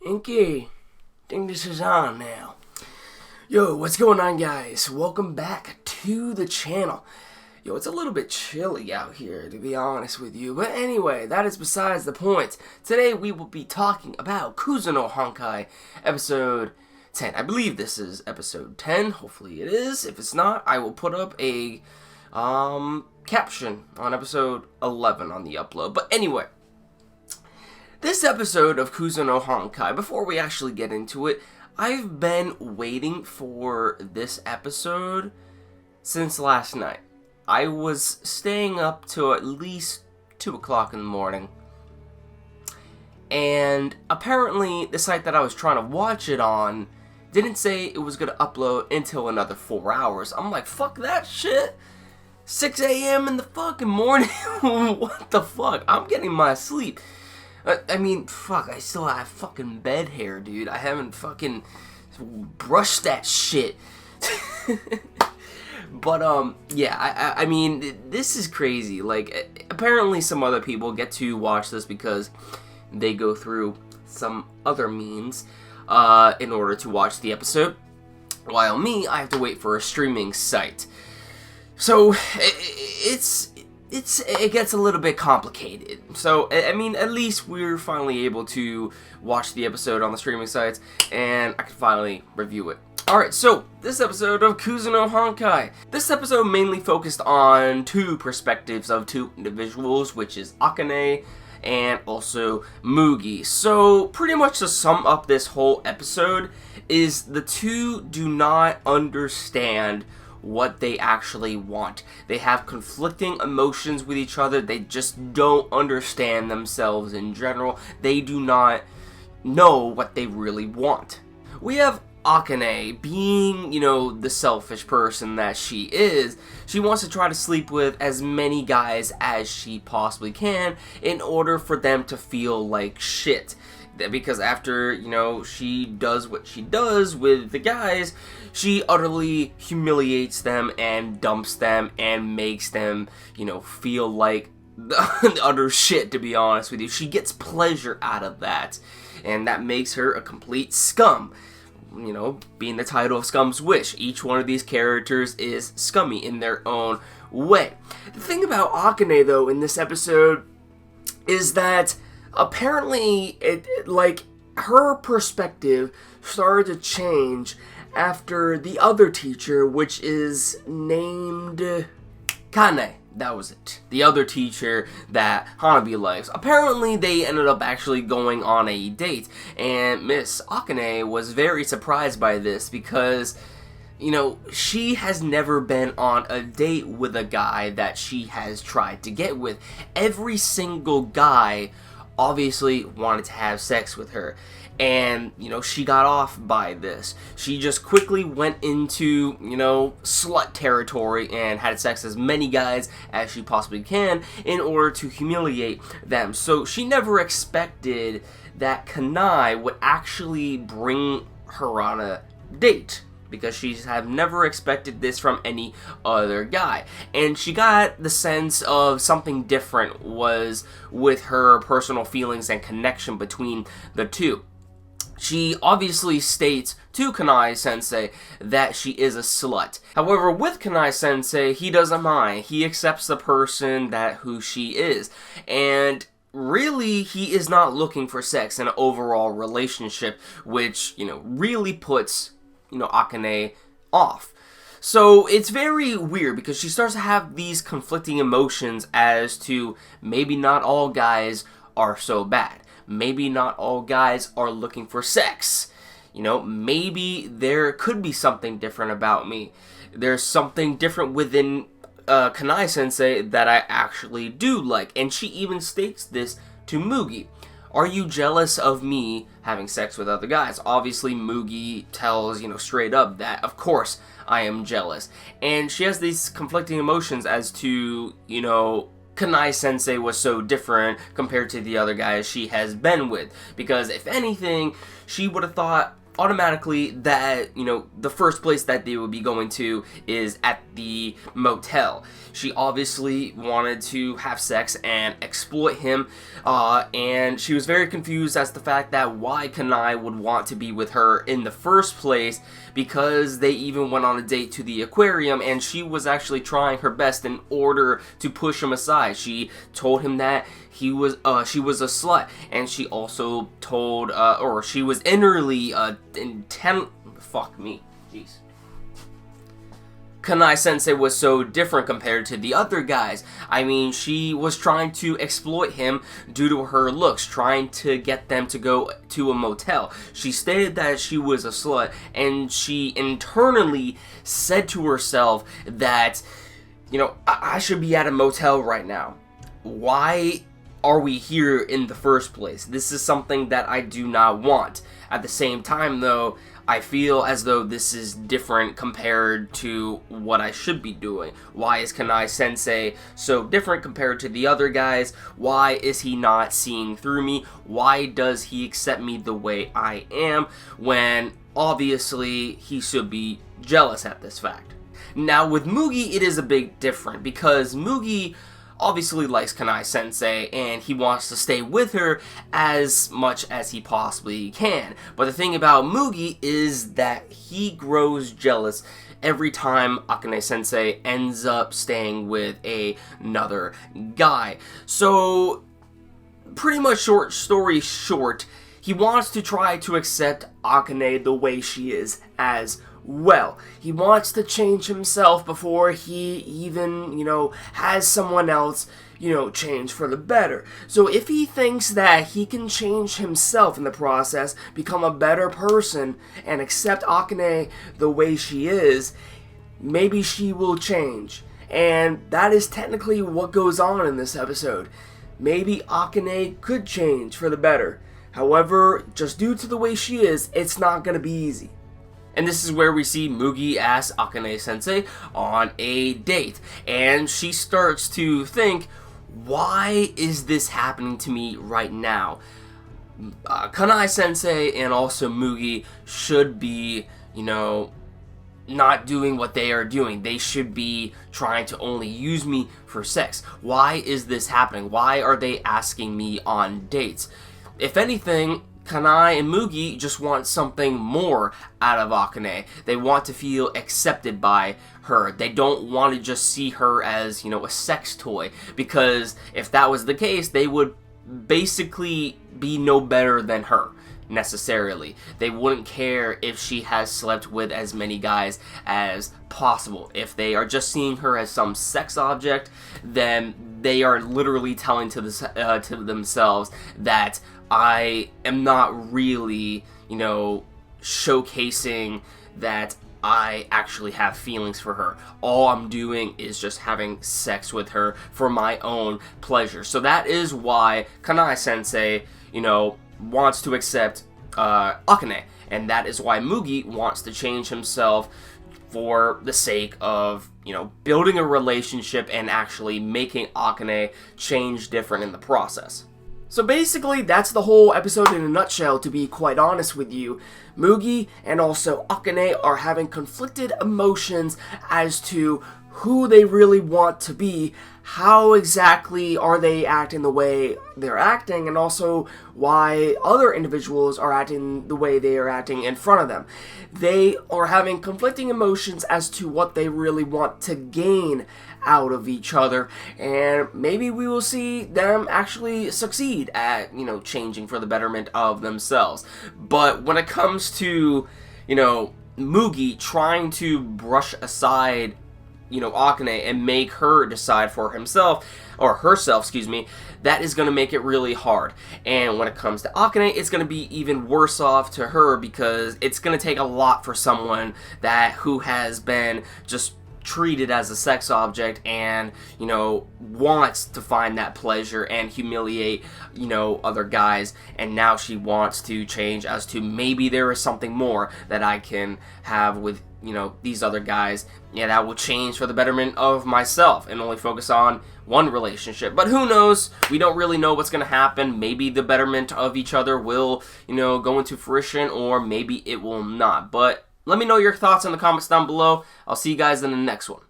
Inky, think this is on now. Yo, what's going on, guys? Welcome back to the channel. Yo, it's a little bit chilly out here, to be honest with you. But anyway, that is besides the point. Today we will be talking about Kuzu no Honkai, episode 10. I believe this is episode 10. Hopefully it is. If it's not, I will put up a caption on episode 11 on the upload. But anyway, this episode of Kuzu no Honkai, before we actually get into it, I've been waiting for this episode since last night. I was staying up till at least 2 o'clock in the morning. And apparently the site that I was trying to watch it on didn't say it was going to upload until another 4 hours. I'm like, fuck that shit. 6 a.m. in the fucking morning. What the fuck? I'm getting my sleep. I mean, fuck, I still have fucking bed hair, dude. I haven't fucking brushed that shit. But, yeah, I mean, this is crazy. Like, apparently some other people get to watch this because they go through some other means in order to watch the episode. While me, I have to wait for a streaming site. So, it gets a little bit complicated. So, I mean, at least we're finally able to watch the episode on the streaming sites, and I can finally review it. Alright, so, this episode of Kuzu no Honkai. This episode mainly focused on two perspectives of two individuals, which is Akane and also Mugi. So, pretty much to sum up this whole episode, is the two do not understand what they actually want. They have conflicting emotions with each other. They just don't understand themselves in general. They do not know what they really want. We have Akane being, the selfish person that she is. She wants to try to sleep with as many guys as she possibly can in order for them to feel like shit. Because after, she does what she does with the guys, she utterly humiliates them and dumps them and makes them, feel like the utter shit, to be honest with you. She gets pleasure out of that, and that makes her a complete scum. Being the title of Scum's Wish. Each one of these characters is scummy in their own way. The thing about Akane, though, in this episode is that apparently, her perspective started to change after the other teacher, which is named Kane. That was it. The other teacher that Hanabi likes. Apparently, they ended up actually going on a date, and Miss Akane was very surprised by this because, she has never been on a date with a guy that she has tried to get with. Every single guy obviously wanted to have sex with her, and she got off by this. She just quickly went into slut territory and had sex as many guys as she possibly can in order to humiliate them. So she never expected that Kanai would actually bring her on a date, because she have never expected this from any other guy. And she got the sense of something different was with her personal feelings and connection between the two. She obviously states to Kanai-sensei that she is a slut. However, with Kanai-sensei, he doesn't mind. He accepts the person who she is. And really, he is not looking for sex in an overall relationship, which, really puts Akane off. So it's very weird because she starts to have these conflicting emotions as to maybe not all guys are so bad. Maybe not all guys are looking for sex. Maybe there could be something different about me. There's something different within Kanai-sensei that I actually do like. And she even states this to Mugi. Are you jealous of me having sex with other guys? Obviously, Mugi tells, straight up that, of course, I am jealous. And she has these conflicting emotions as to, Kanai-sensei was so different compared to the other guys she has been with. Because, if anything, she would have thought automatically that, the first place that they would be going to is at the motel. She obviously wanted to have sex and exploit him, and she was very confused as to the fact that why Kanai would want to be with her in the first place, because they even went on a date to the aquarium, and she was actually trying her best in order to push him aside. She told him that she was a slut, and she also told, or she was innerly intent. Fuck me, jeez. Kanai Sensei was so different compared to the other guys. I mean, she was trying to exploit him due to her looks, trying to get them to go to a motel. She stated that she was a slut, and she internally said to herself that, I should be at a motel right now. Why are we here in the first place? This is something that I do not want. At the same time, though, I feel as though this is different compared to what I should be doing. Why is Kanai Sensei so different compared to the other guys? Why is he not seeing through me? Why does he accept me the way I am when obviously he should be jealous at this fact? Now with Mugi, it is a bit different because Mugi obviously likes Kanai Sensei and he wants to stay with her as much as he possibly can. But the thing about Mugi is that he grows jealous every time Akane Sensei ends up staying with another guy. So pretty much, short story short, he wants to try to accept Akane the way she is as well. He wants to change himself before he even, has someone else, change for the better. So if he thinks that he can change himself in the process, become a better person, and accept Akane the way she is, maybe she will change. And that is technically what goes on in this episode. Maybe Akane could change for the better. However, just due to the way she is, it's not going to be easy. And this is where we see Mugi ask Akane Sensei on a date. And she starts to think, why is this happening to me right now? Kanai Sensei and also Mugi should be, not doing what they are doing. They should be trying to only use me for sex. Why is this happening? Why are they asking me on dates? If anything, Kanai and Mugi just want something more out of Akane. They want to feel accepted by her. They don't want to just see her as, a sex toy. Because if that was the case, they would basically be no better than her, necessarily. They wouldn't care if she has slept with as many guys as possible. If they are just seeing her as some sex object, then they are literally telling to themselves that I am not really, showcasing that I actually have feelings for her. All I'm doing is just having sex with her for my own pleasure. So that is why Kanai Sensei, wants to accept Akane. And that is why Mugi wants to change himself for the sake of, building a relationship and actually making Akane change different in the process. So basically, that's the whole episode in a nutshell, to be quite honest with you. Mugi and also Akane are having conflicted emotions as to who they really want to be, how exactly are they acting the way they're acting, and also why other individuals are acting the way they are acting in front of them. They are having conflicting emotions as to what they really want to gain out of each other, and maybe we will see them actually succeed at, changing for the betterment of themselves. But when it comes to, Mugi trying to brush aside Akane and make her decide for himself, or herself, that is going to make it really hard. And when it comes to Akane, it's going to be even worse off to her, because it's going to take a lot for someone who has been just treated as a sex object and, wants to find that pleasure and humiliate, other guys, and now she wants to change as to maybe there is something more that I can have with you know, these other guys, yeah, that will change for the betterment of myself and only focus on one relationship. But who knows? We don't really know what's going to happen. Maybe the betterment of each other will, you know, go into fruition, or maybe it will not. But let me know your thoughts in the comments down below. I'll see you guys in the next one.